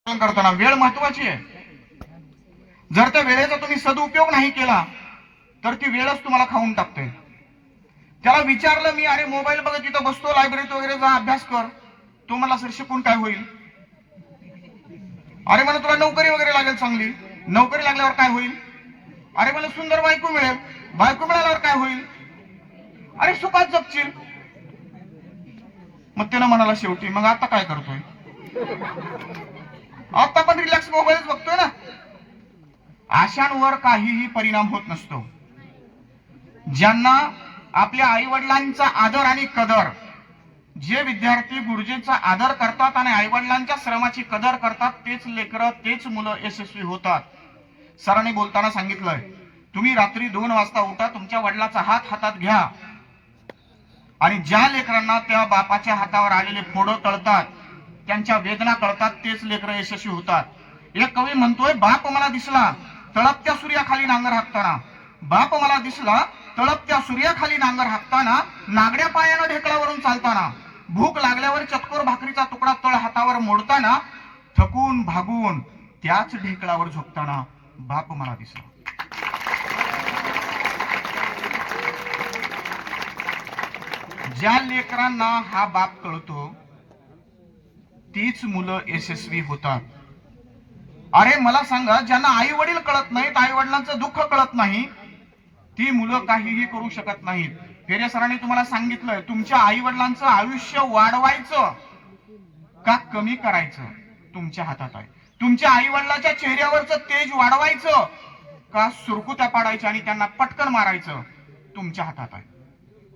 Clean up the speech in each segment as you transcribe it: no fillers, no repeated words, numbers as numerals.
करताना वेळ महत्वाची आहे. जर त्या वेळेचा तुम्ही सदुपयोग नाही केला तर ती वेळच तुम्हाला खाऊन टाकते. त्याला विचारलं मी, अरे मोबाईल बघत तिथं बसतो, लायब्ररीत वगैरे जा, अभ्यास कर. तो मला सर शिकून काय होईल? अरे मला तुला नोकरी वगैरे लागेल चांगली, नोकरी लागल्यावर काय होईल? अरे मला सुंदर बायको मिळेल, बायको मिळाल्यावर काय होईल? अरे सुखात जगशील. मग त्यानं म्हणाला शेवटी, मग आता काय करतोय? आता पण रिलॅक्स मोबाईलच बघतोय ना. अशांवर काहीही परिणाम होत नसतो. ज्यांना आपल्या आई वडिलांचा आदर आणि कदर, जे विद्यार्थी गुरुजींचा आदर करतात आणि आई वडिलांच्या श्रमाची कदर करतात, तेच लेकरं, तेच मुलं यशस्वी होतात. सरांनी बोलताना सांगितलंय, तुम्ही रात्री 2 वाजता उठा, तुमच्या वडिलाचा हात हातात घ्या आणि ज्या लेकरांना त्या बापाच्या हातावर आलेले फोडं कळतात, त्यांच्या वेदना कळतात, तेच लेकरं यशस्वी होतात. एक कवी म्हणतोय, बाप मला दिसला तळपत्या सूर्याखाली नांगर हाकताना, बाप मला दिसला तळपत्या सूर्याखाली नांगर हाकताना, नागड्या पायानं ढेकळावरून चालताना, भूक लागल्यावर चतकोर भाकरीचा तुकडा तळ हातावर मोडताना, थकून भागून त्याच ढेकळावर झोपताना बाप मला दिसला. ज्या लेकरांना हा बाप कळतो तीच मुलं यशस्वी होतात. अरे मला सांगा, ज्यांना आई वडील कळत नाहीत, आई वडिलांचं दुःख कळत नाही, ती मुलं काहीही करू शकत नाहीत. फेरे सरांनी तुम्हाला सांगितलंय, तुमच्या आई वडिलांचं आयुष्य वाढवायचं का कमी करायचं तुमच्या हातात आहे. तुमच्या आई वडिलांच्या चेहऱ्यावरचं तेज वाढवायचं का सुरकुत्या पाडायच्या आणि त्यांना पटकन मारायचं तुमच्या हातात आहे.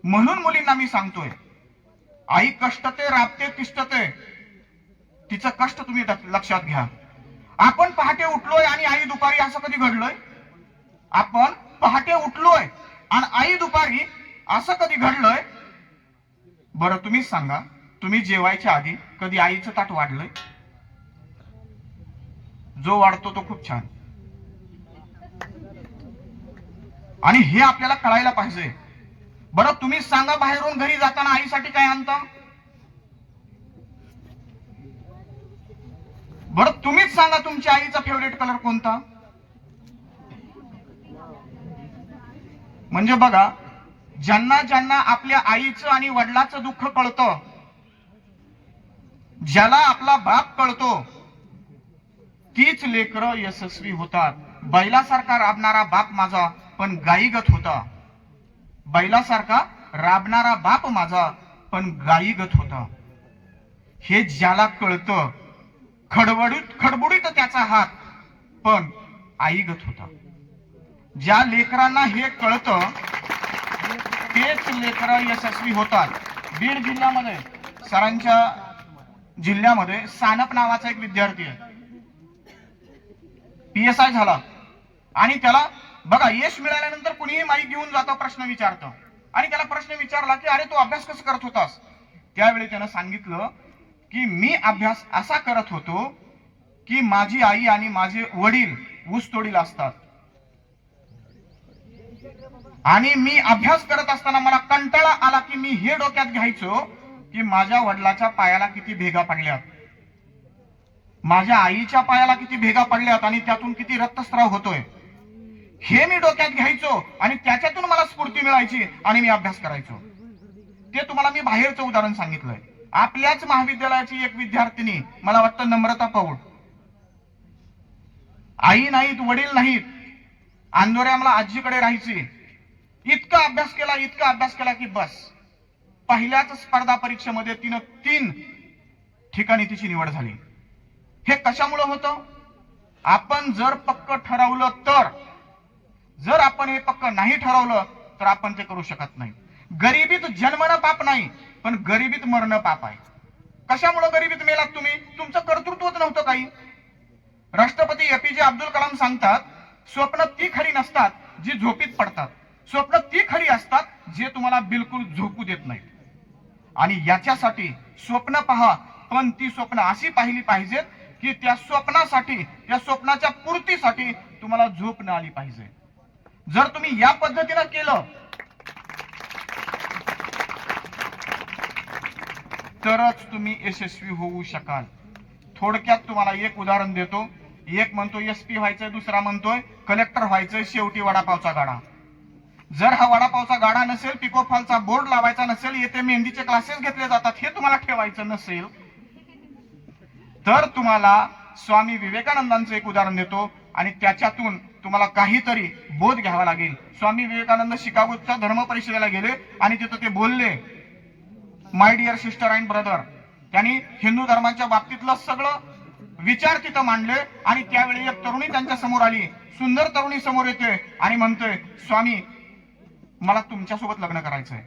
म्हणून मुलींना मी सांगतोय, आई कष्टते, राबते, तिष्ठते, तिचं कष्ट तुम्ही लक्षात घ्या. आपण पहाटे उठलोय आणि आई दुपारी, असं कधी घडलंय? आपण पहाटे उठलोय आणि आई दुपारी, असं कधी घडलंय? बरं तुम्हीच सांगा, तुम्ही जेवायच्या आधी कधी आईचं ताट वाढलंय? जो वाढतो तो खूप छान. आणि हे आपल्याला कळायला पाहिजे. बरं तुम्हीच सांगा, बाहेरून घरी जाताना आईसाठी काय आणता? बरं तुम्हीच सांगा, तुमच्या आईचा फेवरेट कलर कोणता? म्हणजे बघा, ज्यांना ज्यांना आपल्या आईचं आणि वडिलाचं दुःख कळतं, ज्याला आपला बाप कळतो, तीच लेकरं यशस्वी होतात. बैलासारखा राबणारा बाप माझा पण गाईगत होता. बैलासारखा राबणारा बाप माझा पण गाईगत होता. हे ज्याला कळतं, खडबडीत त्याचा हात पण आईगत होता. ज्या लेकरांना हे कळतं तेच लेकरं यशस्वी होतात. बीड जिल्ह्यामध्ये, सरांच्या जिल्ह्यामध्ये सानप नावाचा एक विद्यार्थी आहे, PSI झाला. आणि त्याला बघा, यश मिळाल्यानंतर कुणीही माईक घेऊन जातं, प्रश्न विचारतं. आणि त्याला प्रश्न विचारला की अरे तू अभ्यास कसं करत होतास? त्यावेळी त्यानं सांगितलं की मी अभ्यास असा करत होतो की माझी आई आणि माझे वडील ऊसतोडीला असतात आणि मी अभ्यास करत असताना मला कंटाळा आला की मी हे डोक्यात घ्यायचो की माझ्या वडिलाच्या पायाला किती भेगा पडल्यात, माझ्या आईच्या पायाला किती भेगा पडल्यात आणि त्यातून किती रक्तस्राव होतोय, हे मी डोक्यात घ्यायचो आणि त्याच्यातून मला स्फूर्ती मिळायची आणि मी अभ्यास करायचो. ते तुम्हाला मी बाहेरचं उदाहरण सांगितलंय. आपल्याच महाविद्यालयाची एक विद्यार्थिनी, मला वाटतं नम्रता पौड, आई नाहीत, वडील नाहीत, अंदोऱ्याला आजीकडे राहायची. इतका अभ्यास केला की बस, पहिल्याच स्पर्धा परीक्षेमध्ये तिनं 3 ठिकाणी तिची निवड झाली. हे कशामुळे होतं? आपण जर पक्क ठरवलं तर, जर आपण हे पक्क नाही ठरवलं तर आपण ते करू शकत नाही. गरिबीत जन्मणं पाप नाही, पण गरिबीत मरणं पाप आहे. कशामुळे गरिबीत मेलात तुम्ही? तुमचं कर्तृत्वच नव्हतं काही. राष्ट्रपती APJ अब्दुल कलाम सांगतात, स्वप्न ती खरी नसतात जी झोपीत पडतात, स्वप्न ती खरी असतात जे तुम्हाला बिलकुल झोपू देत नाहीत. आणि याच्यासाठी स्वप्न पहा, पण ती स्वप्न अशी पाहिली पाहिजेत की त्या स्वप्नासाठी, त्या स्वप्नाच्या पूर्तीसाठी तुम्हाला झोप न आली पाहिजे. जर तुम्ही या पद्धतीनं केलं तरच तुम्ही यशस्वी होऊ शकाल. थोडक्यात तुम्हाला एक उदाहरण देतो. एक म्हणतो SP व्हायचंय, दुसरा म्हणतोय कलेक्टर व्हायचंय, शेवटी वडापावचा गाडा. जर हा वडापावचा गाडा नसेल, पिकोफॉलचा बोर्ड लावायचा नसेल, येथे मेहंदीचे क्लासेस घेतले जातात हे तुम्हाला ठेवायचं नसेल, तर तुम्हाला स्वामी विवेकानंदांचं एक उदाहरण देतो आणि त्याच्यातून तुम्हाला काहीतरी बोध घ्यावा लागेल. स्वामी विवेकानंद शिकागोच्या धर्म परिषदेला गेले आणि तिथं ते बोलले, my dear sister and brother. त्यांनी हिंदू धर्माच्या बाबतीतलं सगळं विचार तिथं मांडले आणि त्यावेळी एक तरुणी त्यांच्या समोर आली. सुंदर तरुणी समोर येते आणि म्हणते, स्वामी मला तुमच्यासोबत लग्न करायचंय.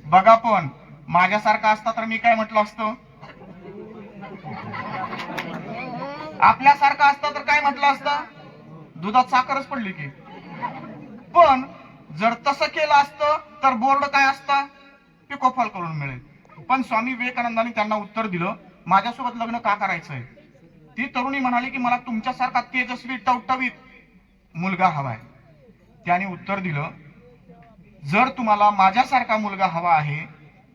बघा, पण माझ्यासारखा असता तर मी काय म्हटलं असतं, आपल्यासारखा असता तर काय म्हटलं असतं, दुधात साखरच पडली की. पण जर तसं केलं असतं तर बोर्ड काय असता, पिकोफॉल करून मिळेल. पण स्वामी विवेकानंदांनी त्यांना उत्तर दिलं, माझ्यासोबत लग्न का करायचंय. ती तरुणी म्हणाली की मला तुमच्यासारखा तेजस्वी टवटवीत मुलगा हवाय. त्याने उत्तर दिलं, जर तुम्हाला माझ्यासारखा मुलगा हवा आहे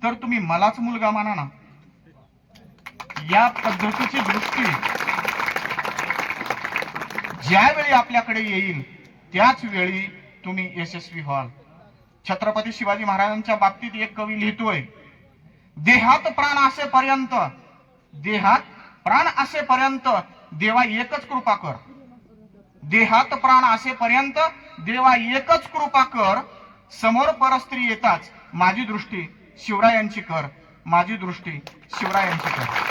तर तुम्ही मलाच मुलगा माना ना. या पद्धतीची दृष्टी ज्यावेळी आपल्याकडे येईल त्याच वेळी तुम्ही यशस्वी व्हाल. छत्रपती शिवाजी महाराजांच्या बाबतीत एक कवी लिहितोय, देहात प्राण असेपर्यंत, देहात प्राण असेपर्यंत देवा एकच कृपा कर. देहात प्राण असेपर्यंत देवा एकच कृपा कर. समोर परस्त्री येताच माझी दृष्टी शिवरायांची कर, माझी दृष्टी शिवरायांची कर.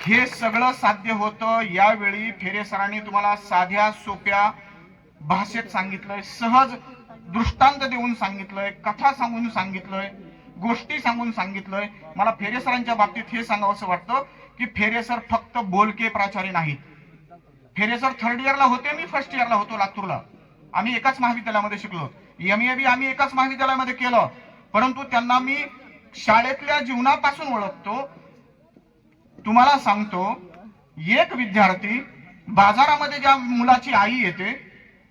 हे सगळं साध्य होतं यावेळी फेरे सरांनी तुम्हाला साध्या सोप्या भाषेत सांगितलंय, सहज दृष्टांत देऊन सांगितलंय, कथा सांगून सांगितलंय, गोष्टी सांगून सांगितलंय. मला फेरे सरांच्या बाबतीत हे सांगावंसं वाटतं की फेरे सर फक्त बोलके प्राचार्य नाहीत. फेरे सर थर्ड इयरला होते, मी फर्स्ट इयरला होतो लातूरला. आम्ही एकाच महाविद्यालयामध्ये शिकलो, MA बी आम्ही एकाच महाविद्यालयामध्ये केलं. परंतु त्यांना मी शाळेतल्या जीवनापासून ओळखतो. तुम्हाला सांगतो, एक विद्यार्थी बाजारामध्ये ज्या मुलाची आई येते,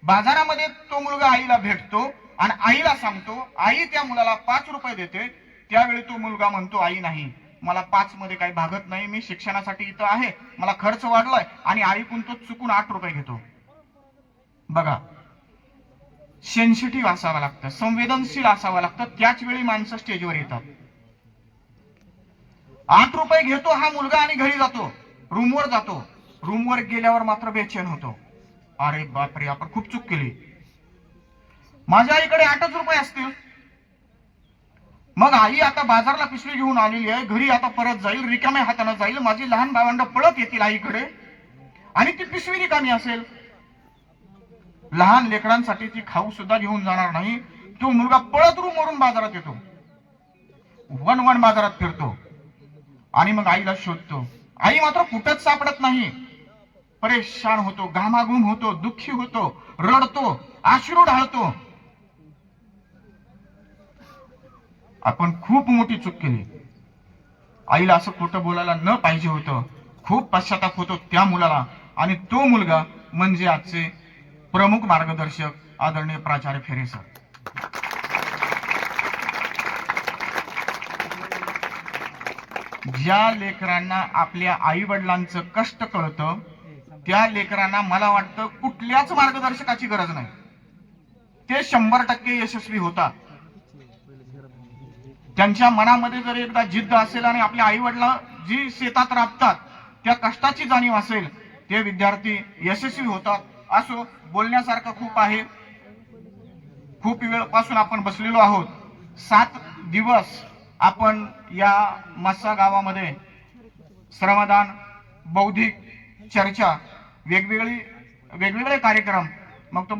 बाजारामध्ये तो मुलगा आईला भेटतो आणि आईला सांगतो, आई त्या मुलाला 5 रुपये देते. त्यावेळी तो मुलगा म्हणतो, आई नाही, मला 5 मध्ये काही भागत नाही, मी शिक्षणासाठी इथं आहे, मला खर्च वाढलाय. आणि ऐकून तो चुकून 8 रुपये घेतो. बघा, सेन्सिटिव्ह असावं लागतं, संवेदनशील असावं लागतं. त्याच वेळी माणसं स्टेजवर येतात. 8 रुपये घेतो हा मुलगा आणि घरी जातो, रूमवर जातो. रूमवर गेल्यावर मात्र बेचैन होतो, अरे बापरे, आपण खूप चूक केली. माझ्या आईकडे 8च रुपये असतील. मग आई आता बाजारला पिशवी घेऊन आलेली आहे, घरी आता परत जाईल, रिकाम्या हाताने जाईल. माझी लहान भावंड पळत येतील आईकडे आणि ती पिशवी रिकामी असेल. लहान लेकरांसाठी ती खाऊ सुद्धा घेऊन जाणार नाही. तो मुलगा पळत रूमवरून बाजारात येतो, वन बाजारात फिरतो आणि मग आईला शोधतो. आई मात्र कुठंच सापडत नाही. परेशान होतो, घामाघूम होतो, दुःखी होतो, रडतो, अश्रू ढाळतो. आपण खूप मोठी चूक केली. आईला असं खोटं बोलायला न पाहिजे होतं. खूप पश्चाताप होतो त्या मुलाला. आणि तो मुलगा म्हणजे आजचे प्रमुख मार्गदर्शक आदरणीय प्राचार्य फेरे सर. ज्या लेकरांना आपल्या आई वडिलांचं कष्ट कळतं त्या लेकरांना मला वाटतं कुठल्याच मार्गदर्शकाची गरज नाही. ते 100% यशस्वी होतात. त्यांच्या मनामध्ये जर एकदा जिद्द असेल आणि आपल्या आई वडिला जी शेतात राबतात त्या कष्टाची जाणीव असेल, ते विद्यार्थी यशस्वी होतात. असो, बोलण्यासारखं खूप आहे. खूप वेळपासून आपण बसलेलो आहोत. 7 दिवस आपण या मस्सा गावामध्ये श्रमदान, बौद्धिक चर्चा, वेगवेगळे कार्यक्रम, मग तो